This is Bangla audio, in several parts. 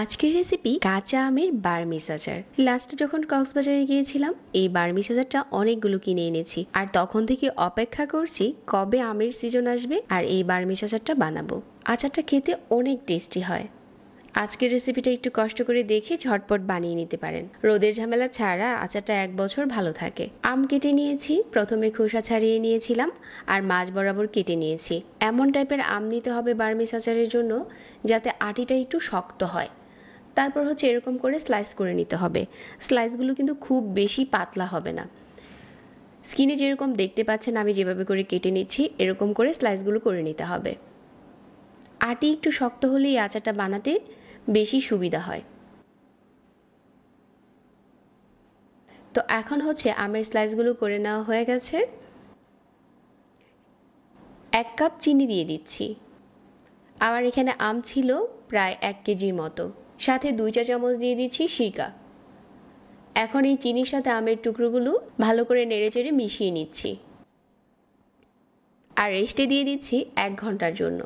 আজকের রেসিপি কাঁচা আমের বার্মিস আচার। লাস্ট যখন কক্সবাজারে গিয়েছিলাম এই বার্মিস আচারটা অনেকগুলো কিনে এনেছি, আর তখন থেকে অপেক্ষা করছি কবে আমের সিজন আসবে আর এই বার্মিস আচারটা বানাবো। আচারটা খেতে অনেক টেস্টি হয়। আজকের রেসিপিটা একটু কষ্ট করে দেখে ঝটপট বানিয়ে নিতে পারেন। রোদের ঝামেলা ছাড়া আচারটা 1 বছর ভালো থাকে। আম কেটে নিয়েছি, প্রথমে খোসা ছাড়িয়ে নিয়েছিলাম আর মাঝ বরাবর কেটে নিয়েছি। এমন টাইপের আম নিতে হবে বার্মিস আচারের জন্য যাতে আটিটা একটু শক্ত হয়। তারপর হচ্ছে এরকম করে স্লাইস করে নিতে হবে। স্লাইসগুলো কিন্তু খুব বেশি পাতলা হবে না। স্কিনে যেরকম দেখতে পাচ্ছেন আমি যেভাবে করে কেটে নিচ্ছি এরকম করে স্লাইসগুলো করে নিতে হবে। আটি একটু শক্ত হলে এই আচারটা বানাতে বেশি সুবিধা হয়। তো এখন হচ্ছে আমের স্লাইসগুলো করে নেওয়া হয়ে গেছে। 1 কাপ চিনি দিয়ে দিচ্ছি। আমার এখানে আম ছিল প্রায় 1 কেজির মতো। সাথে 2 চা চামচ দিয়ে দিচ্ছি সিরকা। এখন এই চিনির সাথে আমের টুকরোগুলো ভালো করে নেড়েচেড়ে মিশিয়ে নিচ্ছি আর রেস্টে দিয়ে দিচ্ছি 1 ঘন্টার জন্য।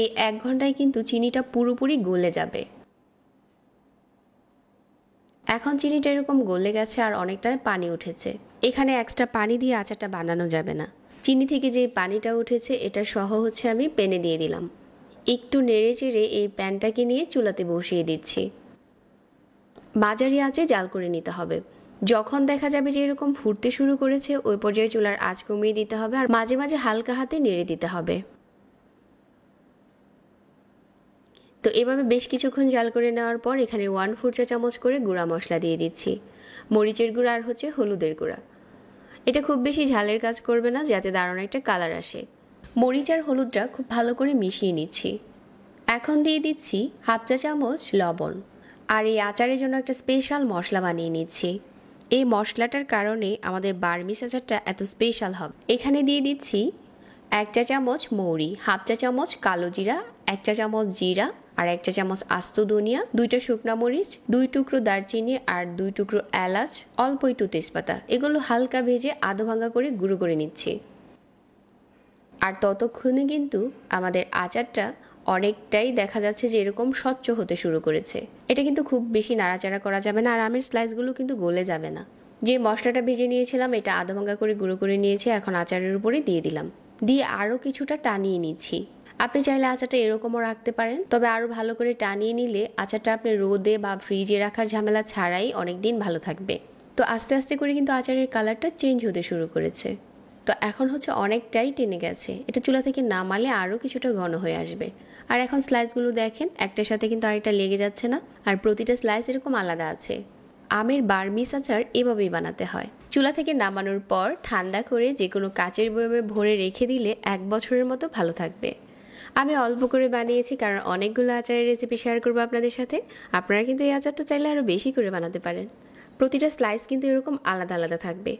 এই 1 ঘন্টায় কিন্তু চিনিটা পুরোপুরি গলে যাবে। এখন চিনিটা এরকম গলে গেছে আর অনেকটা পানি উঠেছে। এখানে এক্সট্রা পানি দিয়ে আচারটা বানানো যাবে না। চিনি থেকে যে পানিটা উঠেছে এটা সহ হচ্ছে আমি প্যানে দিয়ে দিলাম। একটু নেড়েচেড়ে এই প্যানটাকে নিয়ে চুলাতে বসিয়ে দিচ্ছি। মাঝারি আঁচে জাল করে নিতে হবে। যখন দেখা যাবে যে এরকম ফুটতে শুরু করেছে ওই পর্যায়ে চুলার আঁচ কমিয়ে দিতে হবে আর মাঝে মাঝে হালকা হাতে নেড়ে দিতে হবে। তো এভাবে বেশ কিছুক্ষণ জাল করে নেওয়ার পর এখানে 1/4 চা চামচ করে গুঁড়া মশলা দিয়ে দিচ্ছি। মরিচের গুঁড়া আর হচ্ছে হলুদের গুঁড়া। এটা খুব বেশি ঝালের কাজ করবে না, যাতে দারুণ একটা কালার আসে। মরিচ আর হলুদটা খুব ভালো করে মিশিয়ে নিচ্ছি। এখন দিয়ে দিচ্ছি 1/2 চা চামচ লবণ। আর এই আচারের জন্য একটা স্পেশাল মশলা বানিয়ে নিচ্ছি। এই মশলাটার কারণে আমাদের বার্মিস আচারটা এত স্পেশাল হবে। এখানে দিয়ে দিচ্ছি 1 চা চামচ মৌরি, 1/2 চা চামচ কালো জিরা, 1 চা চামচ জিরা আর 1 চা চামচ আস্ত ধনিয়া, 2টা শুকনা মরিচ, 2 টুকরো দারচিনি আর 2 টুকরো এলাচ, অল্প একটু তেজপাতা। এগুলো হালকা ভেজে আধো ভাঙা করে গুঁড়ো করে নিচ্ছি। আর ততক্ষণে কিন্তু আমাদের আচারটা অনেকটাই দেখা যাচ্ছে যে এরকম স্বচ্ছ হতে শুরু করেছে। এটা কিন্তু খুব বেশি নাড়াচাড়া করা যাবে না আর আমের স্লাইসগুলো কিন্তু গলে যাবে না। যে মশলাটা ভেজে নিয়েছিলাম এটা আধা ভাঙা করে গুঁড়ো করে নিয়েছি, এখন আচারের উপরে দিয়ে দিলাম। দিয়ে আরও কিছুটা টানিয়ে নিচ্ছি। আপনি চাইলে আচারটা এরকমও রাখতে পারেন, তবে আরও ভালো করে টানিয়ে নিলে আচারটা আপনি রোদে বা ফ্রিজে রাখার ঝামেলা ছাড়াই অনেক দিন ভালো থাকবে। তো আস্তে আস্তে করে কিন্তু আচারের কালারটা চেঞ্জ হতে শুরু করেছে। তো এখন হচ্ছে অনেকটাই টেনে গেছে। এটা চুলা থেকে নামালে আরও কিছুটা ঘন হয়ে আসবে। আর এখন স্লাইসগুলো দেখেন একটার সাথে কিন্তু আরেকটা লেগে যাচ্ছে না, আর প্রতিটা স্লাইস এরকম আলাদা আছে। আমের বার্মিস আচার এভাবেই বানাতে হয়। চুলা থেকে নামানোর পর ঠান্ডা করে যে কোনো কাচের বয়মে ভরে রেখে দিলে 1 বছরের মতো ভালো থাকবে। আমি অল্প করে বানিয়েছি কারণ অনেকগুলো আচারের রেসিপি শেয়ার করবো আপনাদের সাথে। আপনারা কিন্তু এই আচারটা চাইলে আরও বেশি করে বানাতে পারেন। প্রতিটা স্লাইস কিন্তু এরকম আলাদা আলাদা থাকবে।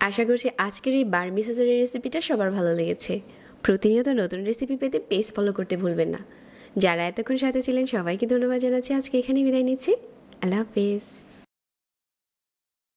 আশা করছি আজকের এই বার্মিস আচারের রেসিপিটা সবার ভালো লেগেছে। প্রতিনিয়ত নতুন রেসিপি পেতে পেজ ফলো করতে ভুলবেন না। যারা এতক্ষণ সাথে ছিলেন সবাইকে ধন্যবাদ জানাচ্ছি। আজকে এখানেই বিদায় নিচ্ছি। আল্লাহ হাফেজ।